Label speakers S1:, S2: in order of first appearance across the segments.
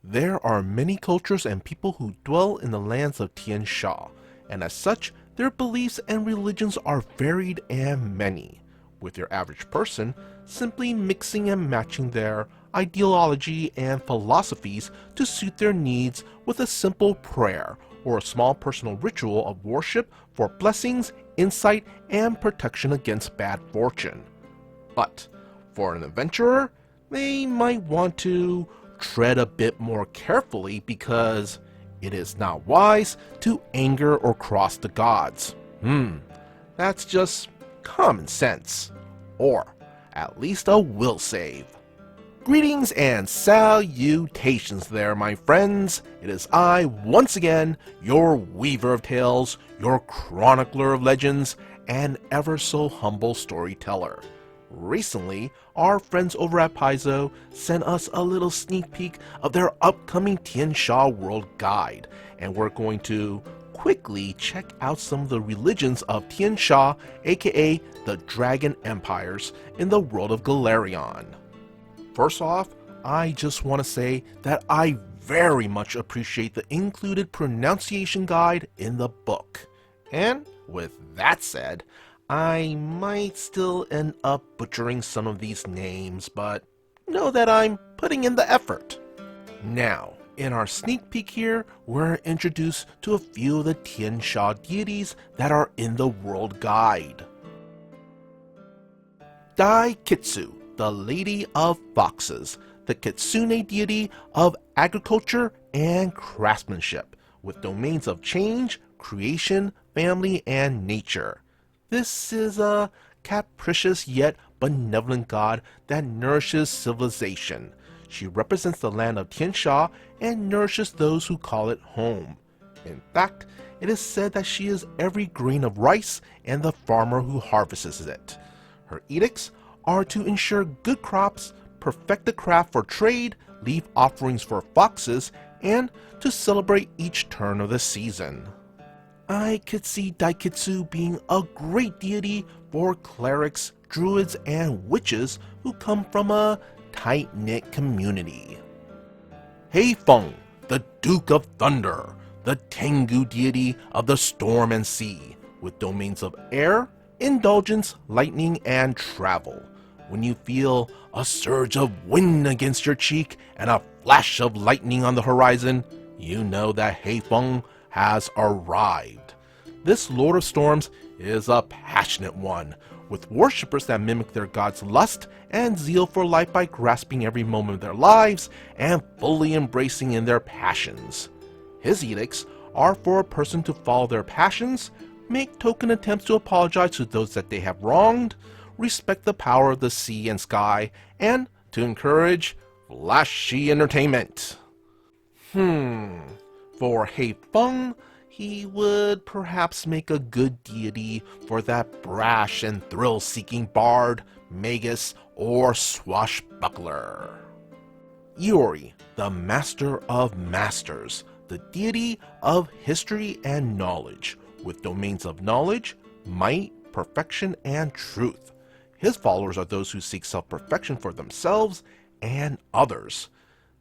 S1: There are many cultures and people who dwell in the lands of Tian Xia, and as such, their beliefs and religions are varied and many, with your average person simply mixing and matching their ideology and philosophies to suit their needs with a simple prayer or a small personal ritual of worship for blessings, insight, and protection against bad fortune. But for an adventurer, they might want to tread a bit more carefully because it is not wise to anger or cross the gods. That's just common sense. Or at least a will save. Greetings and salutations there, my friends. It is I, once again, your weaver of tales, your chronicler of legends, and ever so humble storyteller. Recently, our friends over at Paizo sent us a little sneak peek of their upcoming Tian Xia World guide, and we're going to quickly check out some of the religions of Tian Xia, aka the Dragon Empires, in the world of Galarion. First off, I just want to say that I very much appreciate the included pronunciation guide in the book. And with that said, I might still end up butchering some of these names, but know that I'm putting in the effort. Now, in our sneak peek here, we're introduced to a few of the Tian Xia deities that are in the world guide. Daikitsu, the Lady of Foxes, the Kitsune deity of agriculture and craftsmanship, with domains of change, creation, family, and nature. This is a capricious yet benevolent god that nourishes civilization. She represents the land of Tian Xia and nourishes those who call it home. In fact, it is said that she is every grain of rice and the farmer who harvests it. Her edicts are to ensure good crops, perfect the craft for trade, leave offerings for foxes, and to celebrate each turn of the season. I could see Daikitsu being a great deity for clerics, druids, and witches who come from a tight-knit community. Heiyong, the Duke of Thunder, the Tengu deity of the storm and sea, with domains of air, indulgence, lightning, and travel. When you feel a surge of wind against your cheek and a flash of lightning on the horizon, you know that Heiyong has arrived. This Lord of Storms is a passionate one, with worshippers that mimic their god's lust and zeal for life by grasping every moment of their lives and fully embracing in their passions. His edicts are for a person to follow their passions, make token attempts to apologize to those that they have wronged, respect the power of the sea and sky, and to encourage flashy entertainment. For Heiyong, he would perhaps make a good deity for that brash and thrill-seeking bard, magus, or swashbuckler. Irori, the Master of Masters, the deity of history and knowledge, with domains of knowledge, might, perfection, and truth. His followers are those who seek self-perfection for themselves and others.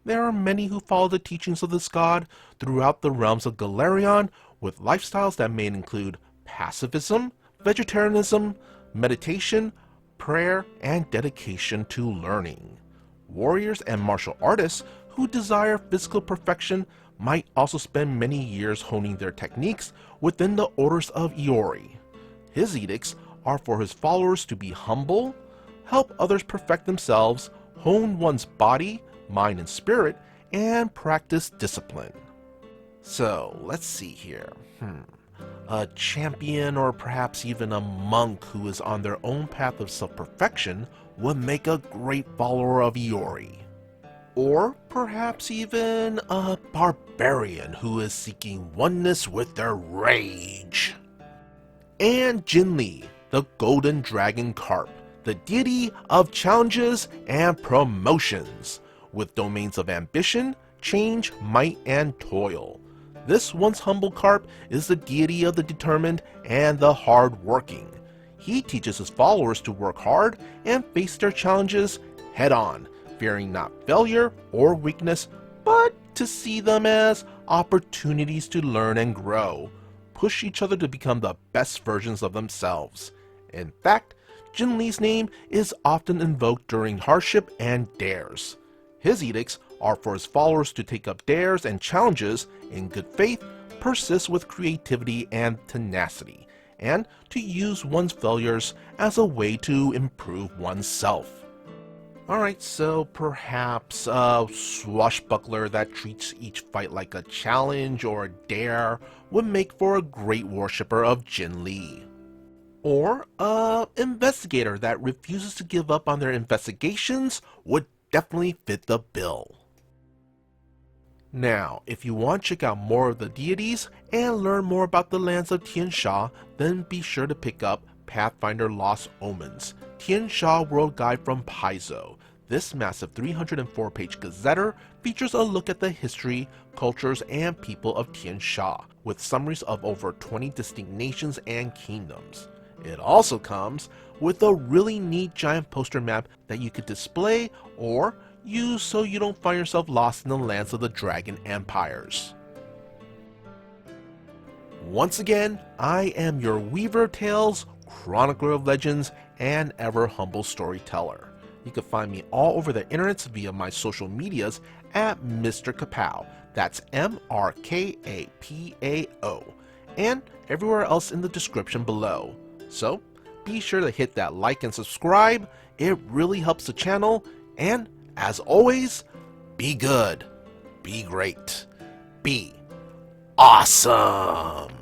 S1: There are many who follow the teachings of this god throughout the realms of Galarion, with lifestyles that may include pacifism, vegetarianism, meditation, prayer, and dedication to learning. Warriors and martial artists who desire physical perfection might also spend many years honing their techniques within the orders of Irori. His edicts are for his followers to be humble, help others perfect themselves, hone one's body, mind, and spirit, and practice discipline. So, let's see here. A champion or perhaps even a monk who is on their own path of self-perfection would make a great follower of Irori. Or perhaps even a barbarian who is seeking oneness with their rage. And Jin-Leye, the golden dragon Carp, the deity of challenges and promotions, with domains of ambition, change, might, and toil. This once humble Carp is the deity of the determined and the hard-working. He teaches his followers to work hard and face their challenges head-on, fearing not failure or weakness, but to see them as opportunities to learn and grow, push each other to become the best versions of themselves. In fact, Jin-Leye's name is often invoked during hardship and dares. His edicts are for his followers to take up dares and challenges in good faith, persist with creativity and tenacity, and to use one's failures as a way to improve oneself. Alright, so perhaps a swashbuckler that treats each fight like a challenge or a dare would make for a great worshipper of Jin-Leye. Or a investigator that refuses to give up on their investigations would definitely fit the bill. Now, if you want to check out more of the deities and learn more about the lands of Tian Xia, then be sure to pick up Pathfinder Lost Omens, Tian Xia World Guide from Paizo. This massive 304-page gazetter features a look at the history, cultures, and people of Tian Xia, with summaries of over 20 distinct nations and kingdoms. It also comes with a really neat giant poster map that you could display or use so you don't find yourself lost in the lands of the Dragon Empires. Once again, I am your Weaver of Tales, Chronicler of Legends, and ever humble storyteller. You can find me all over the internets via my social medias at Mr. Kapow, that's MRKAPAO, and everywhere else in the description below. So, be sure to hit that like and subscribe, it really helps the channel, and as always, be good, be great, be awesome!